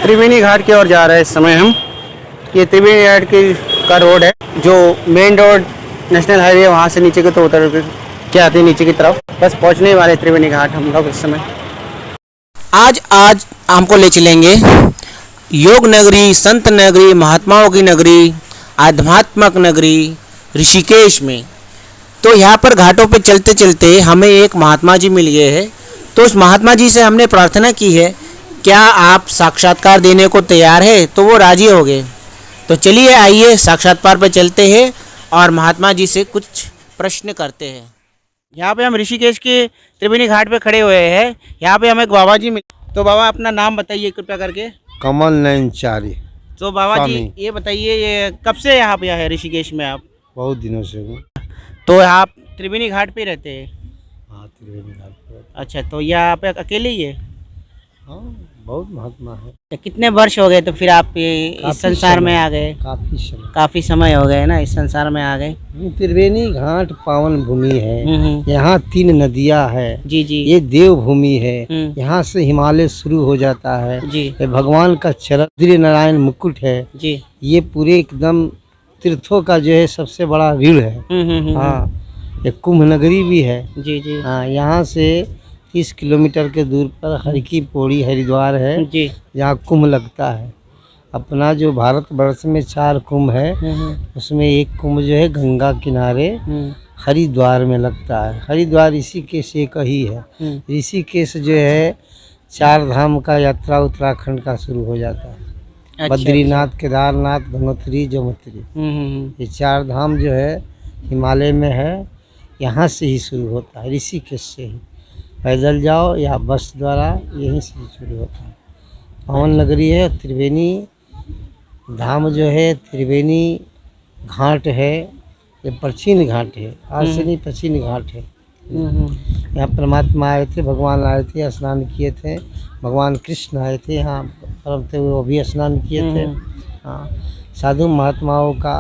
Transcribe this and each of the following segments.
त्रिवेणी घाट की ओर जा रहे हैं इस समय हम। ये त्रिवेणी घाट का रोड है, जो मेन रोड नेशनल हाईवे वहाँ से नीचे को तो उतर के आते हैं नीचे की तरफ। बस पहुँचने वाले त्रिवेणी घाट हम लोग इस समय। आज हमको ले चलेंगे योग नगरी, संत नगरी, महात्माओं की नगरी, आध्यात्मक नगरी ऋषिकेश में। तो यहाँ पर घाटों पे चलते चलते हमें एक महात्मा जी मिल गए हैं। तो उस महात्मा जी से हमने प्रार्थना की है, क्या आप साक्षात्कार देने को तैयार है? तो वो राजी हो गए। तो चलिए आइए साक्षात्कार पर चलते हैं और महात्मा जी से कुछ प्रश्न करते हैं। यहाँ पे हम ऋषिकेश के त्रिवेणी घाट पे खड़े हुए हैं। यहाँ पे हमें एक बाबा जी मिले। तो बाबा अपना नाम बताइए कृपया करके। कमल नयनचारी। तो बाबा जी ये बताइए, ये कब से यहाँ पे है ऋषिकेश में आप? बहुत दिनों से हूँ। तो आप त्रिवेणी घाट पे रहते हैं? हाँ, त्रिवेणी घाट पर। अच्छा, तो यहाँ पे अकेले ही है? हाँ, बहुत महात्मा है। तो कितने वर्ष हो गए तो फिर आप इस संसार में आ गए? काफी समय हो गए ना इस संसार में आ गए। त्रिवेणी घाट पावन भूमि है। यहाँ 3 नदियाँ है। जी जी। ये देव भूमि है। यहाँ से हिमालय शुरू हो जाता है जी। ये भगवान का चरण श्री नारायण मुकुट है जी। ये पूरे एकदम तीर्थों का जो है सबसे बड़ा रीढ़ है। हाँ, ये कुंभ नगरी भी है। जी जी। हाँ, यहाँ से 30 किलोमीटर के दूर पर हर की पौड़ी हरिद्वार है जी। जहाँ कुंभ लगता है। अपना जो भारतवर्ष में 4 कुंभ है उसमें एक कुंभ जो है गंगा किनारे हरिद्वार में लगता है। हरिद्वार ऋषिकेश एक ही है। ऋषिकेश जो है 4 धाम का यात्रा उत्तराखंड का शुरू हो जाता है। अच्छा, बद्रीनाथ, केदारनाथ, गंगोत्री, जमुत्री, ये 4 धाम जो है हिमालय में है। यहाँ से ही शुरू होता है, ऋषिकेश से ही। पैदल जाओ या बस द्वारा यहीं से शुरू होता है। पावन नगरी है। त्रिवेणी धाम जो है, त्रिवेणी घाट है, ये प्राचीन घाट है। आज से नहीं, प्राचीन घाट है। यहाँ परमात्मा आए थे, भगवान आए थे, स्नान किए थे। भगवान कृष्ण आए थे यहाँ परम थे, वो भी स्नान किए थे। हाँ, साधु महात्माओं का,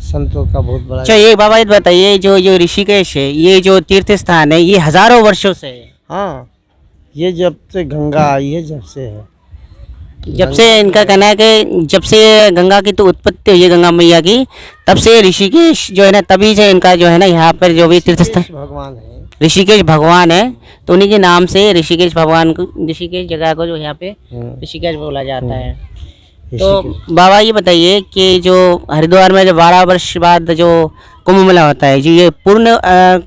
संतों का बहुत बड़ा। अच्छा, ये बाबा ये बताइए, जो ऋषिकेश है, ये जो तीर्थ स्थान है, ये हजारों वर्षों से है? हाँ, ये जब से गंगा आई है जब से है। जब से इनका कहना है कि जब से गंगा की तो उत्पत्ति हुई है, गंगा मैया की, तब से ऋषिकेश जो है ना, तभी से इनका जो है ना यहाँ पर जो भी तीर्थ स्थान भगवान है, ऋषिकेश भगवान है। तो उन्हीं के नाम से ऋषिकेश भगवान को, ऋषिकेश जगह को जो यहाँ पे ऋषिकेश बोला जाता है। तो बाबा ये बताइए कि जो हरिद्वार में जो 12 वर्ष बाद जो कुंभ मेला होता है जी, ये पूर्ण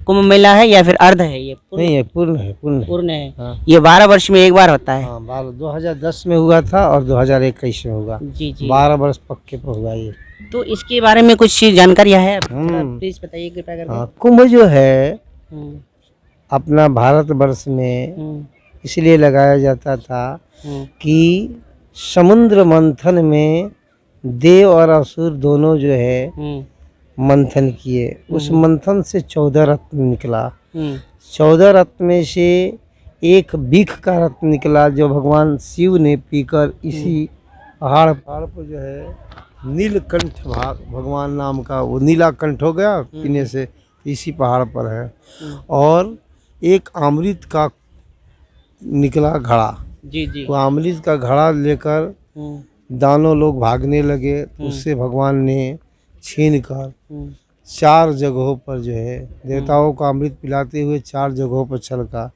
कुंभ मेला है या फिर अर्ध है? ये नहीं है, पूर्ण है। पूर्ण है। हाँ। ये 12 वर्ष में एक बार होता है? हाँ, 2010 में हुआ था और 2021 में हुआ। जी जी। 12 वर्ष पक्के पर हुआ ये। तो इसके बारे में कुछ जानकारियाँ है? प्लीज बताइए कृपया करके। हाँ, कुंभ जो है अपना भारतवर्ष में इसलिए लगाया जाता था कि समुद्र मंथन में देव और असुर दोनों जो है मंथन किए। उस मंथन से 14 रत्न निकला। 14 रत्न में से एक बीख का रत्न निकला जो भगवान शिव ने पीकर इसी पहाड़ पर जो है नीलकंठ भगवान नाम का वो नीला कंठ हो गया पीने से, इसी पहाड़ पर है। और एक अमृत का निकला घड़ा। जी जी। वो अमृत का घड़ा लेकर दानों लोग भागने लगे, तो उससे भगवान ने छीन कर 4 जगहों पर जो है देवताओं को अमृत पिलाते हुए 4 जगहों पर छलका।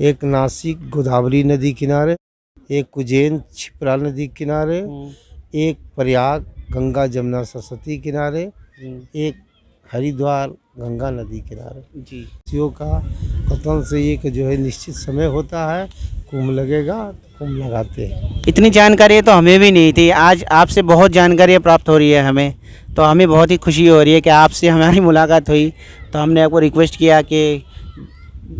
एक नासिक गोदावरी नदी किनारे, एक उज्जैन क्षिप्रा नदी किनारे, एक प्रयाग गंगा जमुना सरस्वती किनारे, एक हरिद्वार गंगा नदी किनारे। जी, शिव का कथन से ये कि जो है निश्चित समय होता है, कुंभ लगेगा, कुंभ लगाते हैं। इतनी जानकारी तो हमें भी नहीं थी। आज आपसे बहुत जानकारी प्राप्त हो रही है हमें, तो हमें बहुत ही खुशी हो रही है कि आपसे हमारी मुलाकात हुई। तो हमने आपको रिक्वेस्ट किया कि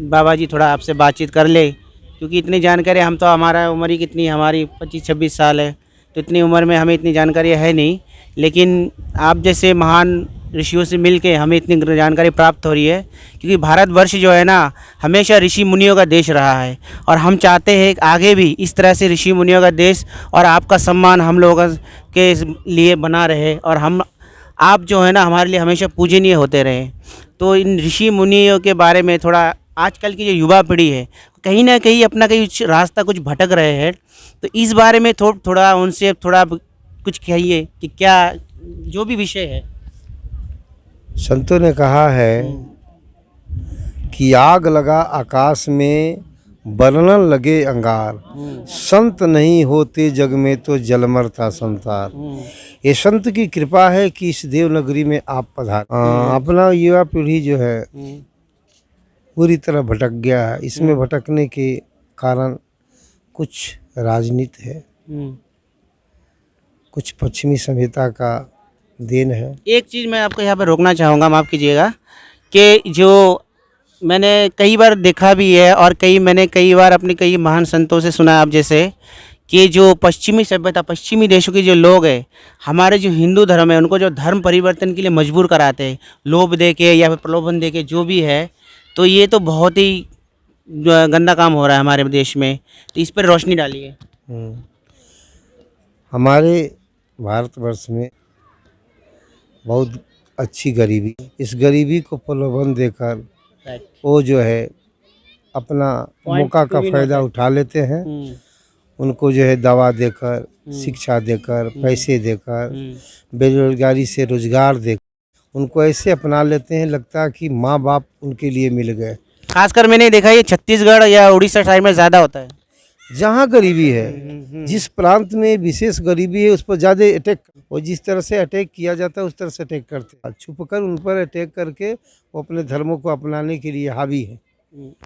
बाबा जी थोड़ा आपसे बातचीत कर ले, क्योंकि इतनी जानकारी हम तो, हमारा उम्र ही कितनी, हमारी 25-26 साल है, तो इतनी उम्र में हमें इतनी जानकारी है नहीं। लेकिन आप जैसे महान ऋषियों से मिलके हमें इतनी जानकारी प्राप्त हो रही है, क्योंकि भारतवर्ष जो है ना हमेशा ऋषि मुनियों का देश रहा है, और हम चाहते हैं कि आगे भी इस तरह से ऋषि मुनियों का देश और आपका सम्मान हम लोगों के लिए बना रहे, और हम आप जो है ना हमारे लिए हमेशा पूजनीय होते रहे। तो इन ऋषि मुनियों के बारे में थोड़ा आजकल की जो युवा पीढ़ी है कहीं ना कहीं अपना कहीं रास्ता कुछ भटक रहे हैं। तो इस बारे में थोड़ा उनसे थोड़ा कुछ कहिए कि क्या जो भी विषय है। संतों ने कहा है कि आग लगा आकाश में बरनन लगे अंगार, संत नहीं होते जग में तो जलमर था संसार। ये संत की कृपा है कि इस देवनगरी में आप पधार। अपना युवा पीढ़ी जो है पूरी तरह भटक गया है। इसमें भटकने के कारण कुछ राजनीति है, कुछ पश्चिमी सभ्यता का देन है। एक चीज़ मैं आपको यहाँ पर रोकना चाहूँगा, माफ़ कीजिएगा, कि जो मैंने कई बार देखा भी है और मैंने कई बार अपने कई महान संतों से सुना, आप जैसे कि जो पश्चिमी सभ्यता, पश्चिमी देशों के जो लोग हैं, हमारे जो हिंदू धर्म है, उनको जो धर्म परिवर्तन के लिए मजबूर कराते हैं, लोभ दे के या फिर प्रलोभन दे के, जो भी है, तो ये तो बहुत ही गंदा काम हो रहा है हमारे देश में। तो इस पर रोशनी डालिए। हमारे भारतवर्ष में बहुत अच्छी गरीबी, इस गरीबी को प्रलोभन देकर वो जो है अपना मौका का फ़ायदा उठा लेते हैं। उनको जो है दवा देकर, शिक्षा देकर, पैसे देकर, बेरोजगारी से रोजगार देकर उनको ऐसे अपना लेते हैं, लगता है कि माँ बाप उनके लिए मिल गए। खासकर मैंने देखा ये छत्तीसगढ़ या उड़ीसा साइड में ज़्यादा होता है। जहाँ गरीबी है, जिस प्रांत में विशेष गरीबी है, उस पर ज़्यादा अटैक, और जिस तरह से अटैक किया जाता है उस तरह से अटैक करते हैं। छुप कर उन पर अटैक करके वो अपने धर्मों को अपनाने के लिए हावी है।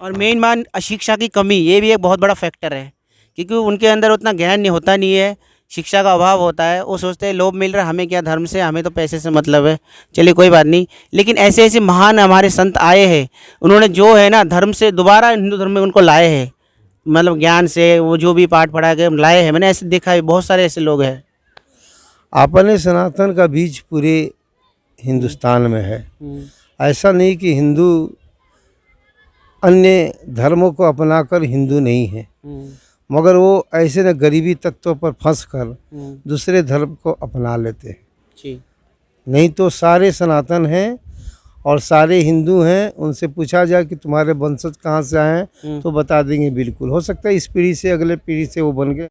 और मेन मान अशिक्षा की कमी, ये भी एक बहुत बड़ा फैक्टर है, क्योंकि उनके अंदर उतना ज्ञान नहीं होता, नहीं है, शिक्षा का अभाव होता है। वो सोचते हैं लोभ मिल रहा है, हमें क्या धर्म से, हमें तो पैसे से मतलब है, चलिए कोई बात नहीं। लेकिन ऐसे ऐसे महान हमारे संत आए हैं, उन्होंने जो है ना धर्म से दोबारा हिंदू धर्म में उनको लाए हैं, मतलब ज्ञान से, वो जो भी पाठ पढ़ा के लाए हैं। मैंने ऐसे देखा है, बहुत सारे ऐसे लोग हैं। अपने सनातन का बीज पूरे हिंदुस्तान में है। ऐसा नहीं कि हिंदू अन्य धर्मों को अपनाकर हिंदू नहीं है, मगर वो ऐसे न गरीबी तत्वों पर फंस कर दूसरे धर्म को अपना लेते हैं। जी। नहीं तो सारे सनातन हैं और सारे हिंदू हैं। उनसे पूछा जाए कि तुम्हारे वंशज कहाँ से आए हैं तो बता देंगे बिल्कुल। हो सकता है इस पीढ़ी से अगले पीढ़ी से वो बन के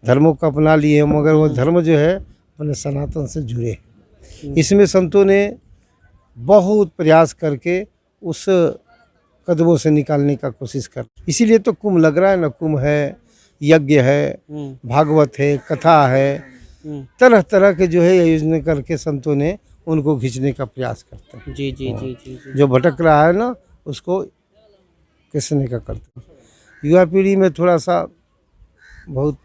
धर्मों को अपना लिए, मगर वो धर्म जो है अपने सनातन से जुड़े हैं। इसमें संतों ने बहुत प्रयास करके उस कदमों से निकालने का कोशिश कर। इसीलिए तो कुंभ लग रहा है ना, कुंभ है, यज्ञ है, भागवत है, कथा है, तरह तरह के जो है आयोजन करके संतों ने उनको खींचने का प्रयास करते हैं। जी जी जी जी जी। जो भटक रहा है ना उसको किसने का करते हैं। युवा पीढ़ी में थोड़ा सा बहुत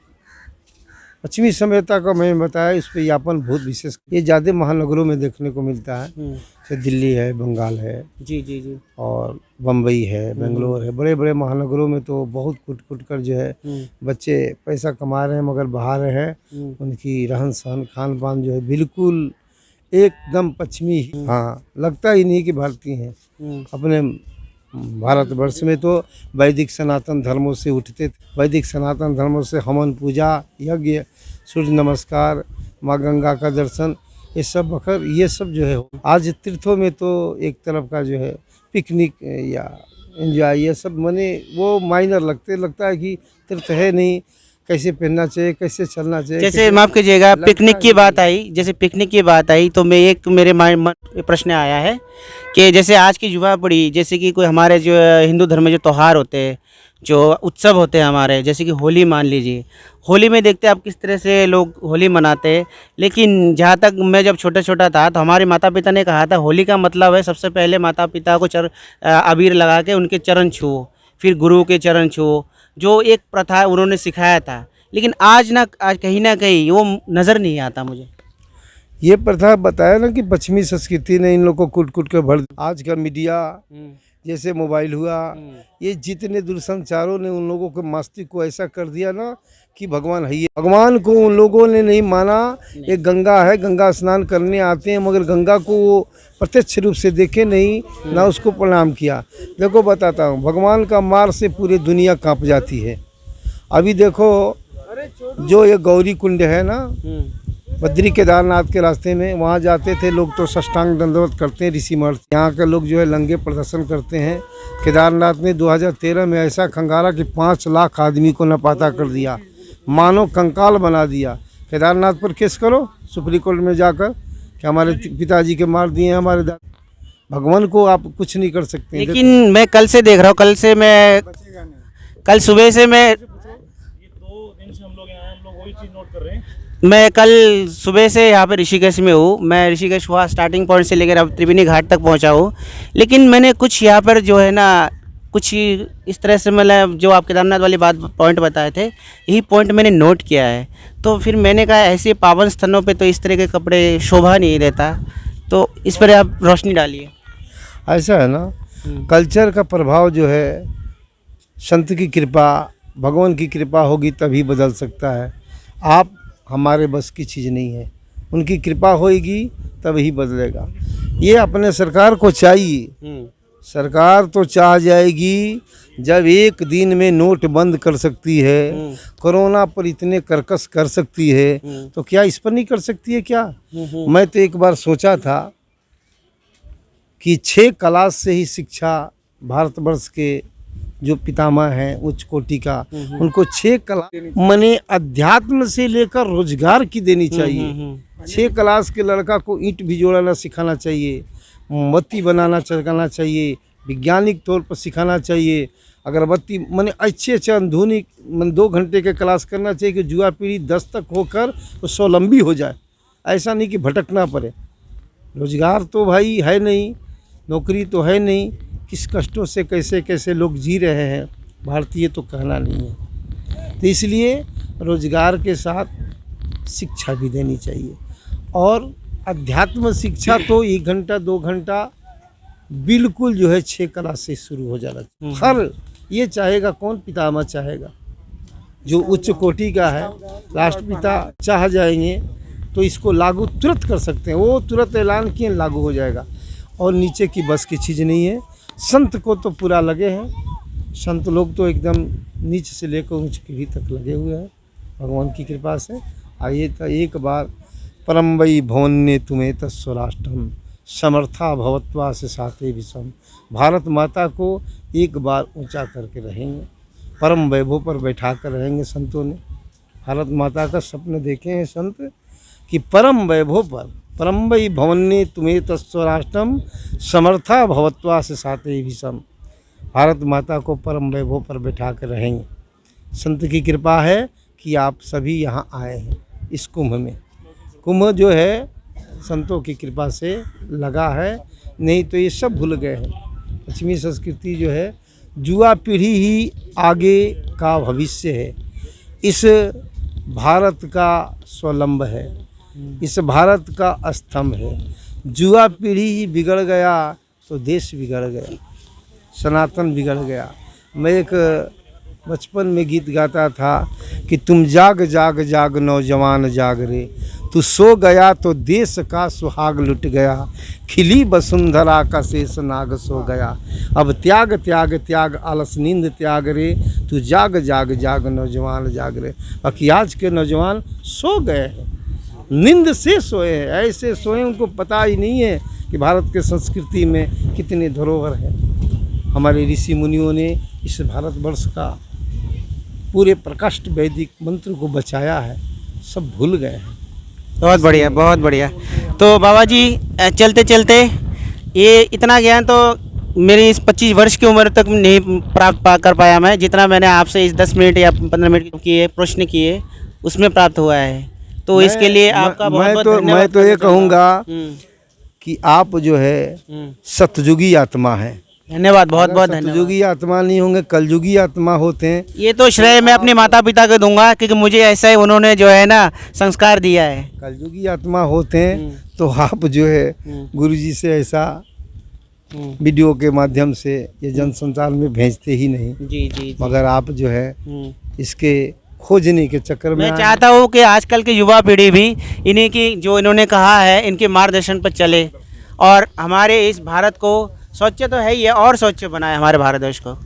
पश्चिमी सभ्यता का मैंने बताया, इस पर यापन बहुत विशेष ये ज़्यादा महानगरों में देखने को मिलता है। जैसे दिल्ली है, बंगाल है, जी जी जी, और बम्बई है, बेंगलोर है, बड़े बड़े महानगरों में तो बहुत कुट कुट कर जो है बच्चे पैसा कमा रहे हैं, मगर बाहर हैं। उनकी रहन सहन खान पान जो है बिल्कुल एकदम पश्चिमी। हाँ, लगता ही नहीं कि भारतीय हैं। अपने भारतवर्ष में तो वैदिक सनातन धर्मों से उठते थे। वैदिक सनातन धर्मों से हवन, पूजा, यज्ञ, सूर्य नमस्कार, माँ गंगा का दर्शन, ये सब बखर ये सब जो है आज तीर्थों में तो एक तरफ का जो है पिकनिक या एंजॉय, ये सब मने वो माइनर लगता है कि तीर्थ है नहीं। कैसे पहनना चाहिए, कैसे चलना चाहिए। जैसे माफ़ कीजिएगा, पिकनिक की बात आई, जैसे पिकनिक की बात आई तो मेरे मन में प्रश्न आया है कि जैसे आज की युवा पीढ़ी, जैसे कि कोई हमारे जो हिंदू धर्म में जो त्यौहार होते हैं, जो उत्सव होते हैं हमारे, जैसे कि होली मान लीजिए, होली में देखते हैं आप किस तरह से लोग होली मनाते हैं। लेकिन जहाँ तक मैं जब छोटा था तो हमारे माता पिता ने कहा था होली का मतलब है सबसे पहले माता पिता को अबीर लगा के उनके चरण छुओ, फिर गुरु के चरण छुओ, जो एक प्रथा उन्होंने सिखाया था। लेकिन आज कहीं ना कहीं वो नज़र नहीं आता मुझे। ये प्रथा बताया ना कि पश्चिमी संस्कृति ने इन लोगों को कुट कुट के भर। आज का मीडिया जैसे मोबाइल हुआ, ये जितने दूरसंचारों ने उन लोगों के मस्तिष्क को ऐसा कर दिया ना कि भगवान है। भगवान को उन लोगों ने नहीं माना। एक गंगा है, गंगा स्नान करने आते हैं, मगर गंगा को वो प्रत्यक्ष रूप से देखे नहीं, ना उसको प्रणाम किया। देखो बताता हूँ, भगवान का मार से पूरी दुनिया कांप जाती है। अभी देखो जो ये गौरी कुंड है ना, बद्री केदारनाथ के रास्ते में, वहाँ जाते थे लोग तो साष्टांग दंडवत करते हैं ऋषि महर्षि। यहाँ के लोग जो है नंगे प्रदर्शन करते हैं। केदारनाथ में 2013 में ऐसा खंगारा कि 5 लाख आदमी को नापाता कर दिया, मानो कंकाल बना दिया। केदारनाथ पर केस करो सुप्रीम कोर्ट में जाकर कि हमारे पिताजी के मार दिए हमारे दादा। भगवान को आप कुछ नहीं कर सकते। लेकिन मैं कल से देख रहा हूँ, कल सुबह से मैं कल सुबह से यहाँ पे ऋषिकेश में हूँ। मैं ऋषिकेश हुआ स्टार्टिंग पॉइंट से लेकर अब त्रिवेणी घाट तक पहुँचा हूँ। लेकिन मैंने कुछ यहाँ पर जो है ना कुछ इस तरह से मतलब जो आप केदारनाथ वाली बात पॉइंट बताए थे, यही पॉइंट मैंने नोट किया है। तो फिर मैंने कहा ऐसे पावन स्थानों पे तो इस तरह के कपड़े शोभा नहीं देता, तो इस पर आप रोशनी डालिए। ऐसा है ना, कल्चर का प्रभाव जो है, संत की कृपा, भगवान की कृपा होगी तभी बदल सकता है। आप हमारे बस की चीज़ नहीं है, उनकी कृपा होगी तभी बदलेगा। ये अपने सरकार को चाहिए। सरकार तो चाह जाएगी जब एक दिन में नोट बंद कर सकती है, कोरोना पर इतने कर्कश कर सकती है, तो क्या इस पर नहीं कर सकती है क्या? मैं तो एक बार सोचा था कि 6 क्लास से ही शिक्षा भारतवर्ष के जो पितामह हैं उच्च कोटि का, उनको 6 क्लास मने अध्यात्म से लेकर रोजगार की देनी चाहिए। 6 क्लास के लड़का को ईंट भी जोड़ना सिखाना चाहिए, मोमबत्ती बनाना सिखाना चाहिए, वैज्ञानिक तौर पर सिखाना चाहिए, अगरबत्ती मने अच्छे आधुनिक 2 घंटे के क्लास करना चाहिए कि युवा पीढ़ी 10 तक होकर वो स्वावलंबी हो जाए। ऐसा नहीं कि भटकना पड़े। रोजगार तो भाई है नहीं, नौकरी तो है नहीं, किस कष्टों से कैसे कैसे लोग जी रहे हैं, भारतीय तो कहना नहीं है। तो इसलिए रोजगार के साथ शिक्षा भी देनी चाहिए। और अध्यात्म शिक्षा तो 1 घंटा 2 घंटा बिल्कुल जो है 6 क्लास से शुरू हो जाना चाहिए। हर ये चाहेगा कौन? पितामह चाहेगा, जो उच्च कोटि का है, राष्ट्रपिता चाह जाएंगे तो इसको लागू तुरंत कर सकते हैं। वो तुरंत ऐलान किए लागू हो जाएगा। और नीचे की बस की चीज़ नहीं है। संत को तो पूरा लगे हैं, संत लोग तो एकदम नीच से लेकर ऊंच पीढ़ी तक लगे हुए हैं भगवान की कृपा से। आइए तो एक बार परम वै भवन्ये तुम्हें तत्स्वराष्ट्रम समर्था भवत्वा से साथे विषम। भारत माता को एक बार ऊंचा करके रहेंगे, परम वैभव पर बैठा कर रहेंगे। संतों ने भारत माता का स्वप्न देखे हैं संत कि परम वैभव पर परम वै भवन्ये तुम्हें तत्स्वराष्ट्रम समर्था भवत्वा से साथे विषम। भारत माता को परम वैभव पर बैठा कर रहेंगे। संत की कृपा है कि आप सभी यहाँ आए हैं इस कुंभ में। कुंभ जो है संतों की कृपा से लगा है, नहीं तो ये सब भूल गए हैं। पश्चिमी संस्कृति जो है, युवा पीढ़ी ही आगे का भविष्य है। इस भारत का स्वलंब है, इस भारत का स्तंभ है। युवा पीढ़ी ही बिगड़ गया तो देश बिगड़ गया, सनातन बिगड़ गया। मैं एक बचपन में गीत गाता था कि तुम जाग जाग जाग नौजवान जाग रे, तू सो गया तो देश का सुहाग लुट गया, खिली वसुंधरा का शेष नाग सो गया। अब त्याग त्याग त्याग आलस नींद त्याग रे, तू जाग जाग जाग नौजवान जाग रे। बाकी आज के नौजवान सो गए हैं, नींद से सोए हैं, ऐसे सोए उनको पता ही नहीं है कि भारत के संस्कृति में कितने धरोहर है। हमारे ऋषि मुनियों ने इस भारतवर्ष का पूरे प्रकाष्ठ वैदिक मंत्र को बचाया है, सब भूल गए हैं। बहुत बढ़िया, बहुत बढ़िया। तो बाबा जी चलते चलते ये इतना ज्ञान तो मेरी इस 25 वर्ष की उम्र तक नहीं प्राप्त कर पाया मैं, जितना मैंने आपसे इस 10 मिनट या 15 मिनट किए प्रश्न किए उसमें प्राप्त हुआ है। तो इसके लिए आपका बहुत बहुत धन्यवाद। मैं तो ये कहूँगा कि आप जो है सतयुगी आत्मा है। धन्यवाद, बहुत बहुत धन्यवाद। सतयुगी आत्मा नहीं होंगे, कलयुगी आत्मा होते हैं। ये तो श्रेय मैं अपने माता पिता को दूंगा क्योंकि मुझे ऐसा ही उन्होंने जो है ना संस्कार दिया है। कलयुगी आत्मा होते हैं तो आप जो है गुरुजी से ऐसा वीडियो के माध्यम से ये जन संचार में भेजते ही नहीं। जी। मगर आप जो है इसके खोजने के चक्कर में मैं चाहता हूँ कि आजकल की युवा पीढ़ी भी इन्हीं की जो इन्होंने कहा है इनके मार्गदर्शन पर चले और हमारे इस भारत को स्वच्छ तो है ही है और स्वच्छ बनाए हमारे भारत देश को,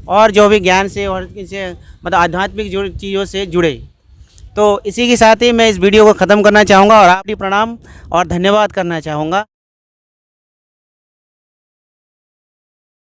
और जो भी ज्ञान से और किसी मतलब आध्यात्मिक चीज़ों से जुड़े। तो इसी के साथ ही मैं इस वीडियो को ख़त्म करना चाहूँगा और आपकी प्रणाम और धन्यवाद करना चाहूँगा।